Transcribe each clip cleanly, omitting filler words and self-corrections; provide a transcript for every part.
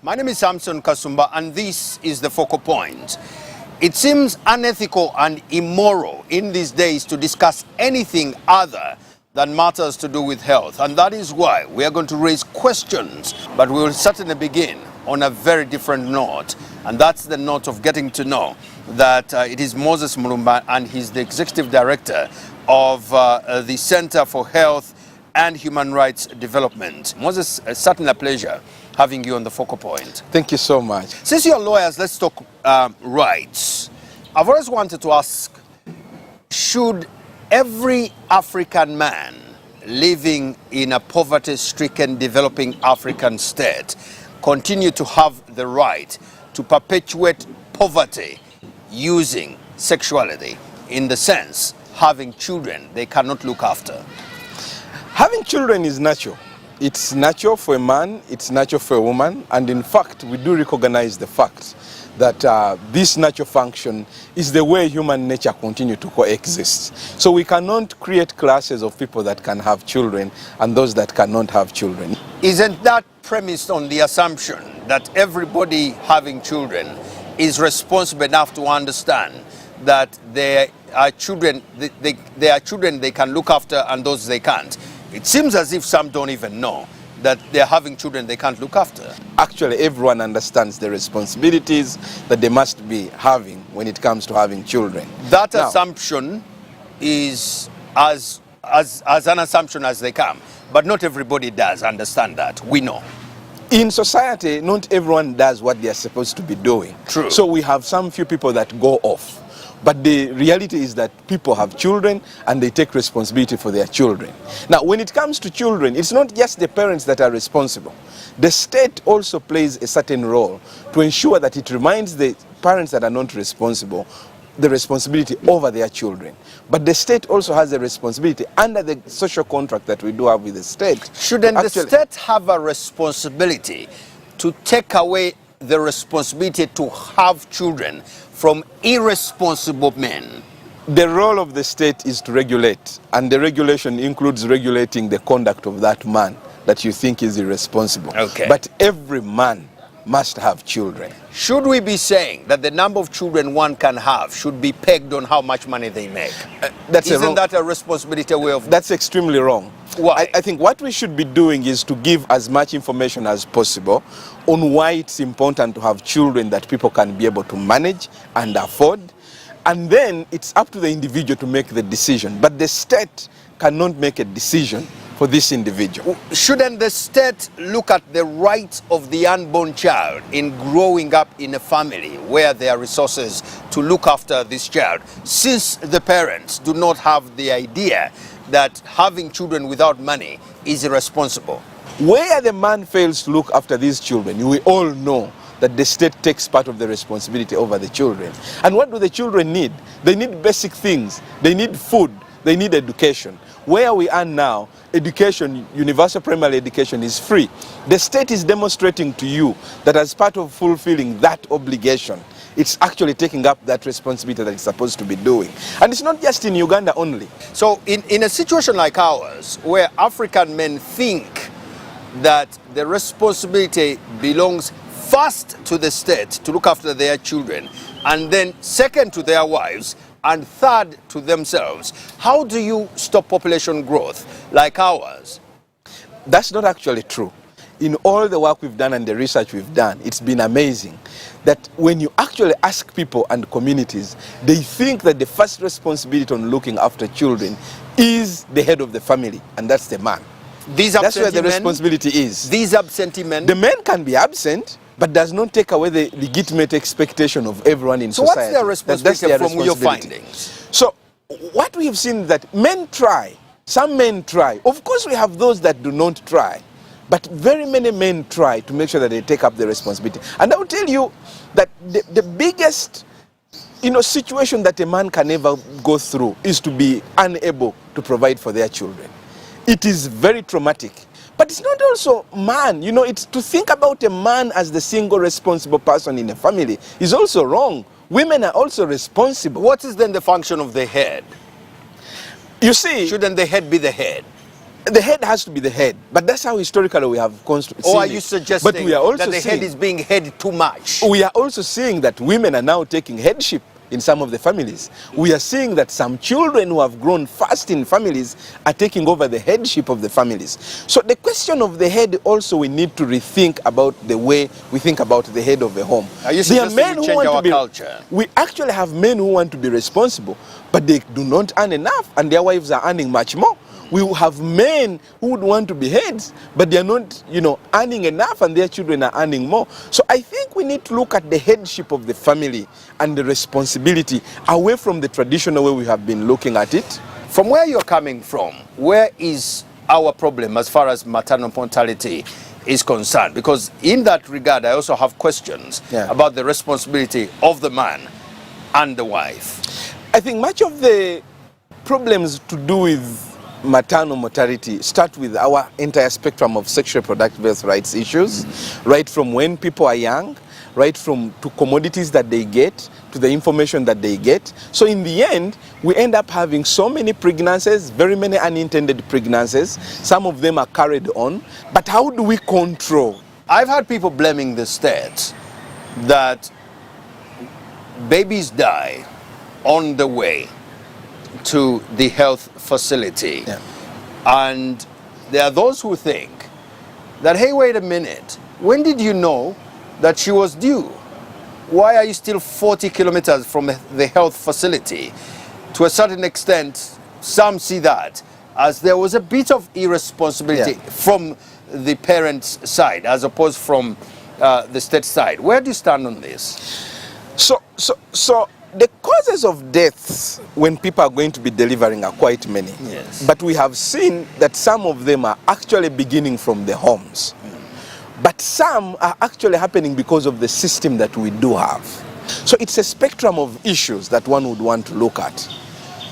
My name is Samson Kasumba, and this is the focal point. It seems unethical and immoral in these days to discuss anything other than matters to do with health, and that is why we are going to raise questions, but we will certainly begin on a very different note, and that's the note of getting to know that it is Moses Mulumba, and he's the executive director of the Center for Health and Human Rights Development. Moses, it's certainly a pleasure having you on the focal point. Thank you so much. Since you're lawyers, let's talk rights. I've always wanted to ask, should every African man living in a poverty-stricken developing African state continue to have the right to perpetuate poverty using sexuality, in the sense having children they cannot look after? Having children is natural. It's natural for a man, it's natural for a woman, and in fact, we do recognize the fact that this natural function is the way human nature continues to coexist. So we cannot create classes of people that can have children and those that cannot have children. Isn't that premised on the assumption that everybody having children is responsible enough to understand that there are children they can look after and those they can't? It seems as if some don't even know that they're having children they can't look after. Actually, everyone understands the responsibilities that they must be having when it comes to having children. That assumption is as an assumption as they come, but not everybody does understand that. We know. In society, not everyone does what they are supposed to be doing. True. So we have some few people that go off. But the reality is that people have children and they take responsibility for their children. Now, when it comes to children, it's not just the parents that are responsible. The state also plays a certain role to ensure that it reminds the parents that are not responsible the responsibility over their children. But the state also has a responsibility under the social contract that we do have with the state. Shouldn't the state have a responsibility to take away the responsibility to have children from irresponsible men? The role of the state is to regulate, and the regulation includes regulating the conduct of that man that you think is irresponsible. Okay. But every man must have children. Should we be saying that the number of children one can have should be pegged on how much money they make? Isn't that a responsibility way of... That's extremely wrong. Why? I think what we should be doing is to give as much information as possible on why it's important to have children that people can be able to manage and afford. And then it's up to the individual to make the decision. But the state cannot make a decision for this individual. Shouldn't the state look at the rights of the unborn child in growing up in a family where there are resources to look after this child, since the parents do not have the idea that having children without money is irresponsible? Where the man fails to look after these children, we all know that the state takes part of the responsibility over the children. And what do the children need? They need basic things. They need food. They need education. Where we are now, education, universal primary education, is free. The state is demonstrating to you that as part of fulfilling that obligation, it's actually taking up that responsibility that it's supposed to be doing. And it's not just in Uganda only. So in a situation like ours, where African men think that the responsibility belongs first to the state to look after their children, and then second to their wives, and third to themselves, how do you stop population growth like ours? That's not actually true. In all the work we've done and the research we've done, it's been amazing that when you actually ask people and communities, they think that the first responsibility on looking after children is the head of the family, and that's the man. That's where the responsibility is. These absentee men? The men can be absent, but does not take away the legitimate expectation of everyone in society. So what's their responsibility from your findings? So what we have seen that men try. Some men try. Of course, we have those that do not try. But very many men try to make sure that they take up the responsibility. And I will tell you that the biggest situation that a man can ever go through is to be unable to provide for their children. It is very traumatic. But it's not also man, it's to think about a man as the single responsible person in a family is also wrong. Women are also responsible. What is then the function of the head? You see... Shouldn't the head be the head? The head has to be the head, but that's how historically we have constructed. Or are you suggesting but we are also that the head is being head too much? We are also seeing that women are now taking headship in some of the families. We are seeing that some children who have grown fast in families are taking over the headship of the families. So the question of the head also, we need to rethink about the way we think about the head of a home. Are you suggesting we change our culture? We actually have men who want to be responsible, but they do not earn enough, and their wives are earning much more. We have men who would want to be heads, but they are not, earning enough, and their children are earning more. So I think we need to look at the headship of the family and the responsibility away from the traditional way we have been looking at it. From where you're coming from, where is our problem as far as maternal mortality is concerned? Because in that regard, I also have questions about the responsibility of the man and the wife. I think much of the problems to do with maternal mortality start with our entire spectrum of sexual reproductive health rights issues, right from when people are young, right from to commodities that they get, to the information that they get. So in the end, we end up having so many pregnancies, very many unintended pregnancies. Some of them are carried on. But how do we control? I've had people blaming the state that babies die on the way to the health facility. And there are those who think that, hey, wait a minute, when did you know that she was due? Why are you still 40 kilometers from the health facility? To a certain extent, some see that as there was a bit of irresponsibility from the parents' side as opposed from the state side. Where do you stand on this? So the causes of deaths when people are going to be delivering are quite many. Yes. But we have seen that some of them are actually beginning from the homes. But some are actually happening because of the system that we do have. So it's a spectrum of issues that one would want to look at.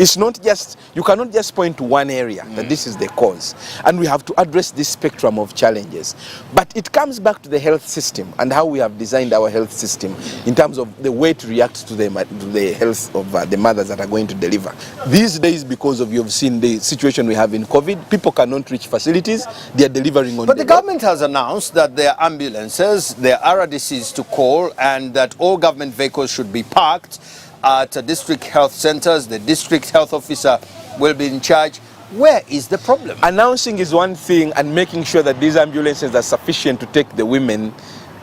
It's not just, you cannot just point to one area that this is the cause. And we have to address this spectrum of challenges. But it comes back to the health system and how we have designed our health system in terms of the way to react to the health of the mothers that are going to deliver. These days, because of you've seen the situation we have in COVID, people cannot reach facilities, they are delivering on But the government has announced that there are ambulances, there are RDCs to call, and that all government vehicles should be parked at district health centers. The district health officer will be in charge. Where is the problem? Announcing is one thing, and making sure that these ambulances are sufficient to take the women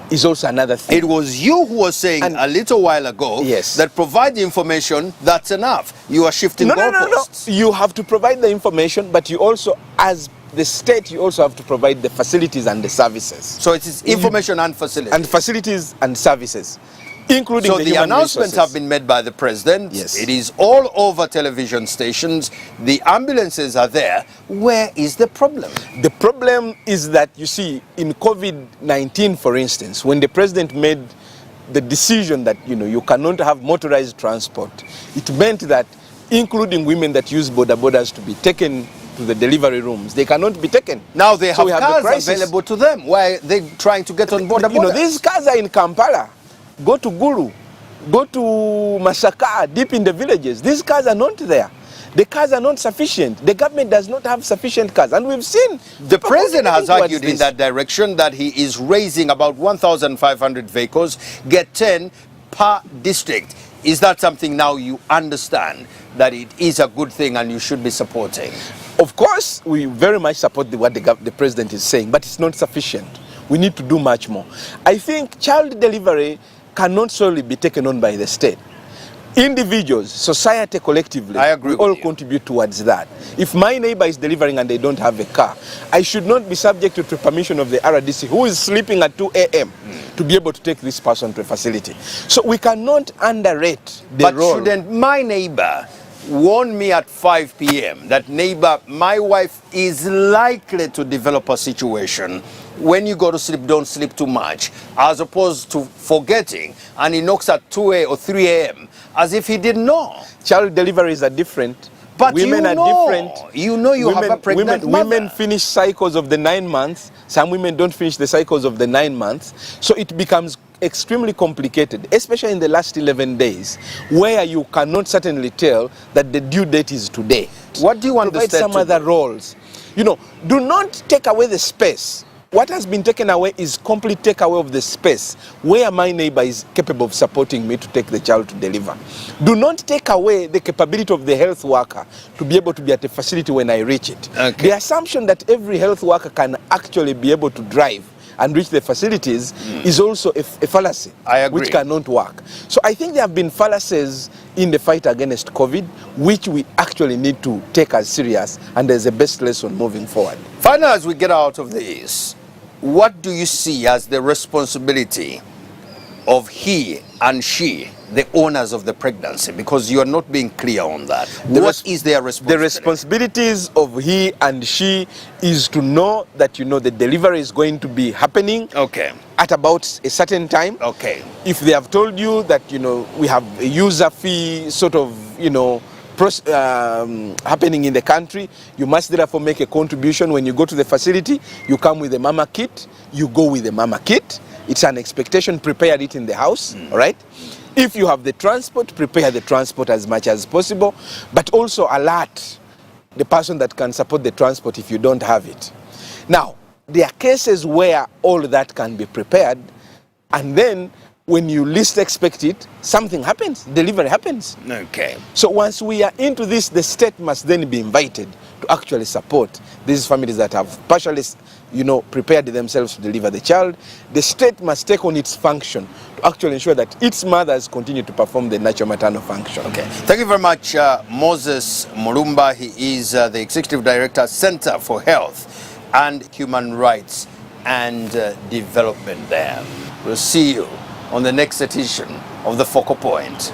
is also another thing. It was you who was saying a little while ago that provide the information, that's enough. You are shifting goalposts. No. You have to provide the information, but you also, as the state, you also have to provide the facilities and the services. So it is information and facilities. And facilities and services. Including so the announcements have been made by the president. Yes. It is all over television stations. The ambulances are there. Where is the problem? The problem is that, you see, in COVID-19, for instance, when the president made the decision that, you cannot have motorized transport, it meant that including women that use border borders to be taken to the delivery rooms, they cannot be taken. Now they have cars available to them. Why are they trying to get on border borders? These cars are in Kampala. Go to Gulu, go to Masaka, deep in the villages. These cars are not there. The cars are not sufficient. The government does not have sufficient cars. And we've seen... The president has argued in that direction that he is raising about 1,500 vehicles, get 10 per district. Is that something now you understand that it is a good thing and you should be supporting? Of course, we very much support what the president is saying, but it's not sufficient. We need to do much more. I think child delivery cannot solely be taken on by the state. Individuals, society collectively, I agree we all contribute towards that. If my neighbor is delivering and they don't have a car, I should not be subjected to permission of the RDC who is sleeping at 2 a.m. to be able to take this person to a facility. So we cannot underrate the role. But shouldn't my neighbor warn me at 5 p.m. that, neighbor, my wife is likely to develop a situation. When you go to sleep, don't sleep too much, as opposed to forgetting, and he knocks at 2 a.m. or 3 a.m. as if he didn't know. Child deliveries are different. But women are different. You know you have a pregnant mother. Women finish cycles of the 9 months. Some women don't finish the cycles of the 9 months. So it becomes extremely complicated, especially in the last 11 days, where you cannot certainly tell that the due date is today. What do you want the state some to other do? roles? do not take away the space. What has been taken away is complete takeaway of the space where my neighbor is capable of supporting me to take the child to deliver. Do not take away the capability of the health worker to be able to be at a facility when I reach it. Okay. The assumption that every health worker can actually be able to drive and reach the facilities is also a fallacy. I agree. Which cannot work. So I think there have been fallacies in the fight against COVID, which we actually need to take as serious, and there's a best lesson moving forward. Finally, as we get out of this, what do you see as the responsibility of he and she, the owners of the pregnancy? Because you are not being clear on that. What is their responsibility? The responsibilities of he and she is to know that, the delivery is going to be happening at about a certain time. Okay. If they have told you that, we have a user fee sort of, happening in the country, you must therefore make a contribution. When you go to the facility, you come with a mama kit, you go with a mama kit. It's an expectation, prepare it in the house, all right? If you have the transport, prepare the transport as much as possible, but also alert the person that can support the transport if you don't have it. Now, there are cases where all that can be prepared, and then when you least expect it, something happens, delivery happens. Okay. So once we are into this, the state must then be invited to actually support these families that have partially, prepared themselves to deliver the child. The state must take on its function to actually ensure that its mothers continue to perform the natural maternal function. Okay. Thank you very much, Moses Mulumba. He is the Executive Director, Center for Health and Human Rights and Development there. We'll see you on the next edition of The Focal Point.